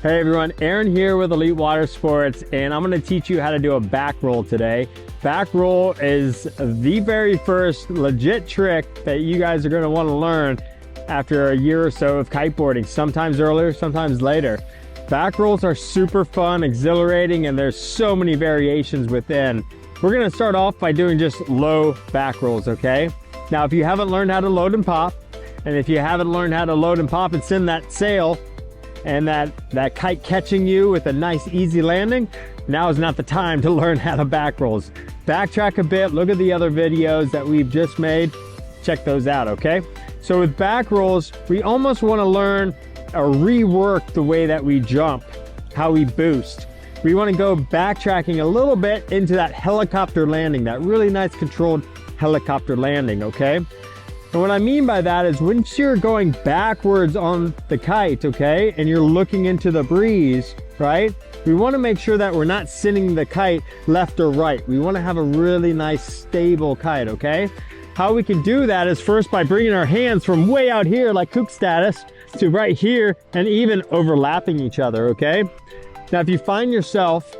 Hey everyone, Aaron here with Elite Water Sports, and I'm going to teach you how to do a back roll today. Back roll is the very first legit trick that you guys are going to want to learn after a year or so of kiteboarding, sometimes earlier, sometimes later. Back rolls are super fun, exhilarating, and there's so many variations within. We're going to start off by doing just low back rolls, okay? Now, if you haven't learned how to load and pop, and if you haven't learned how to load and pop and send that sail, and that kite catching you with a nice easy landing, now is not the time to learn how to back rolls. Backtrack a bit, look at the other videos that we've just made, check those out, okay? So with back rolls, we almost want to learn or rework the way that we jump, how we boost. We want to go backtracking a little bit into that helicopter landing, that really nice controlled helicopter landing, okay? And what I mean by that is once you're going backwards on the kite, okay, and you're looking into the breeze, right? We want to make sure that we're not sending the kite left or right. We want to have a really nice stable kite, okay? How we can do that is first by bringing our hands from way out here, like kook status, to right here, and even overlapping each other, okay? Now, if you find yourself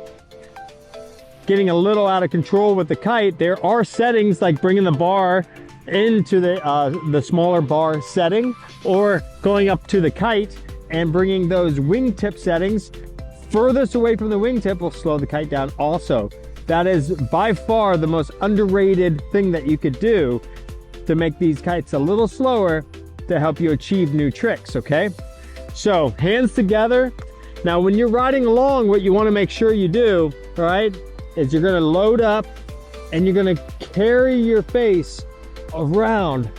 getting a little out of control with the kite, there are settings like bringing the bar into the smaller bar setting, or going up to the kite and bringing those wingtip settings furthest away from the wingtip will slow the kite down also. That is by far the most underrated thing that you could do to make these kites a little slower to help you achieve new tricks, okay? So hands together. Now when you're riding along, what you want to make sure you do, right, is you're going to load up and you're going to carry your face around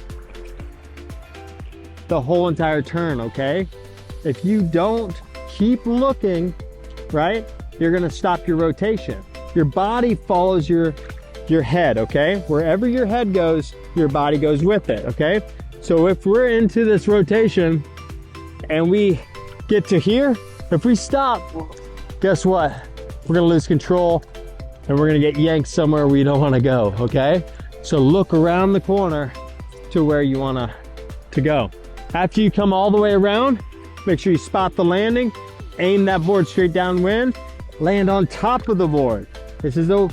the whole entire turn, okay? If you don't keep looking, right, you're gonna stop your rotation. Your body follows your head, okay? Wherever your head goes, your body goes with it, okay? So if we're into this rotation and we get to here, if we stop, guess what? We're gonna lose control and we're gonna get yanked somewhere we don't wanna go, okay? So look around the corner to where you want to go. After you come all the way around, make sure you spot the landing, aim that board straight downwind, land on top of the board. This is a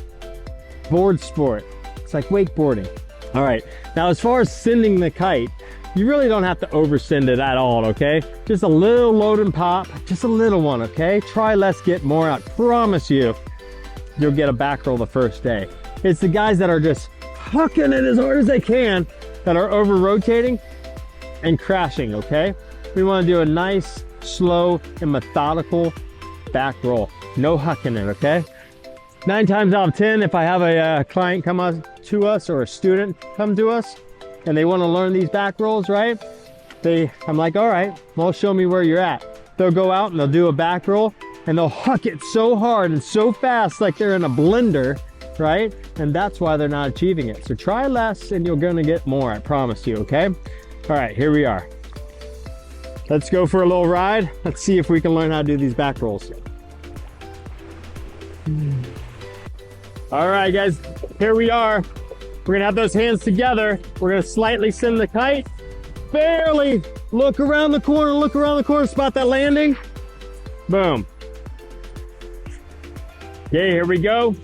board sport. It's like wakeboarding. All right, now as far as sending the kite, you really don't have to oversend it at all, okay? Just a little load and pop, just a little one, okay? Try less, get more. I promise you, you'll get a back roll the first day. It's the guys that are just hucking it as hard as they can that are over rotating and crashing, okay? We want to do a nice, slow, and methodical back roll. No hucking it, okay? 9 times out of 10, if I have a client come up to us or a student come to us and they want to learn these back rolls, right? I'm like, all right, well, show me where you're at. They'll go out and they'll do a back roll and they'll huck it so hard and so fast like they're in a blender, right? And that's why they're not achieving it. So try less and you're gonna get more, I promise you, okay? All right, here we are. Let's go for a little ride. Let's see if we can learn how to do these back rolls. All right, guys, here we are. We're gonna have those hands together. We're gonna slightly send the kite. Barely. Look around the corner, spot that landing. Boom. Okay, here we go.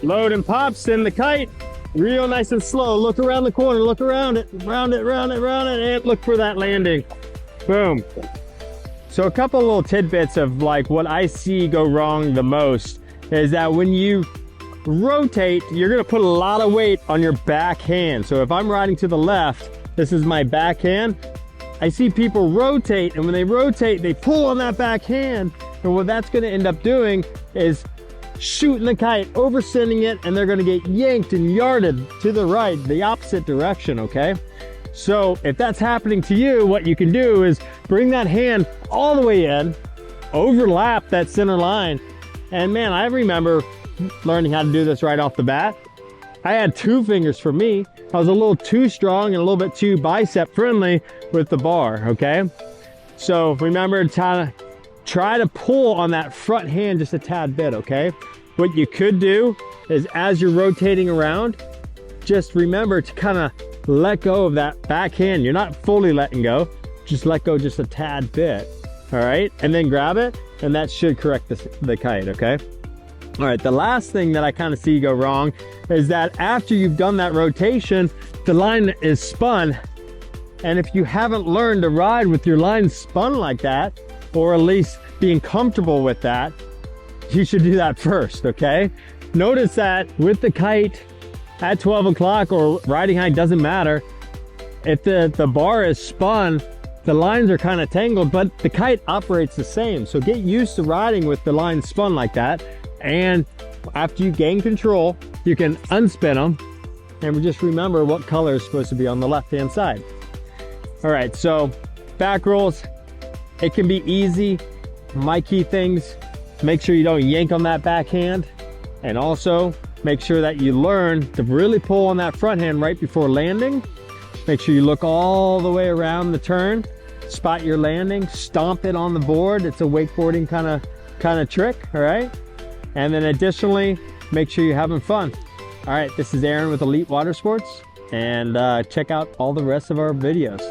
Load and pop, send the kite, real nice and slow. Look around the corner, look around it, round it, and look for that landing. Boom. So a couple little tidbits of like what I see go wrong the most is that when you rotate, you're gonna put a lot of weight on your back hand. So if I'm riding to the left, this is my back hand. I see people rotate, and when they rotate, they pull on that back hand. And what that's gonna end up doing is shooting the kite, over sending it, and they're gonna get yanked and yarded to the right, the opposite direction, okay? So if that's happening to you, what you can do is bring that hand all the way in, overlap that center line. And man, I remember learning how to do this right off the bat. I had 2 fingers for me. I was a little too strong and a little bit too bicep friendly with the bar, okay? So remember to try to pull on that front hand just a tad bit, okay? What you could do is as you're rotating around, just remember to kind of let go of that back hand. You're not fully letting go, just let go just a tad bit. all right? And then grab it, and that should correct the kite, okay? All right, the last thing that I kind of see go wrong is that after you've done that rotation, the line is spun. And if you haven't learned to ride with your line spun like that, or at least being comfortable with that, you should do that first, okay? Notice that with the kite at 12 o'clock or riding height, doesn't matter. If the bar is spun, the lines are kind of tangled, but the kite operates the same. So get used to riding with the line spun like that. And after you gain control, you can unspin them. And just remember what color is supposed to be on the left-hand side. All right, so back rolls, it can be easy. My key things, make sure you don't yank on that backhand. And also make sure that you learn to really pull on that front hand right before landing. Make sure you look all the way around the turn, spot your landing, stomp it on the board. It's a wakeboarding kind of trick, all right? And then additionally, make sure you're having fun. All right, this is Aaron with Elite Water Sports, and check out all the rest of our videos.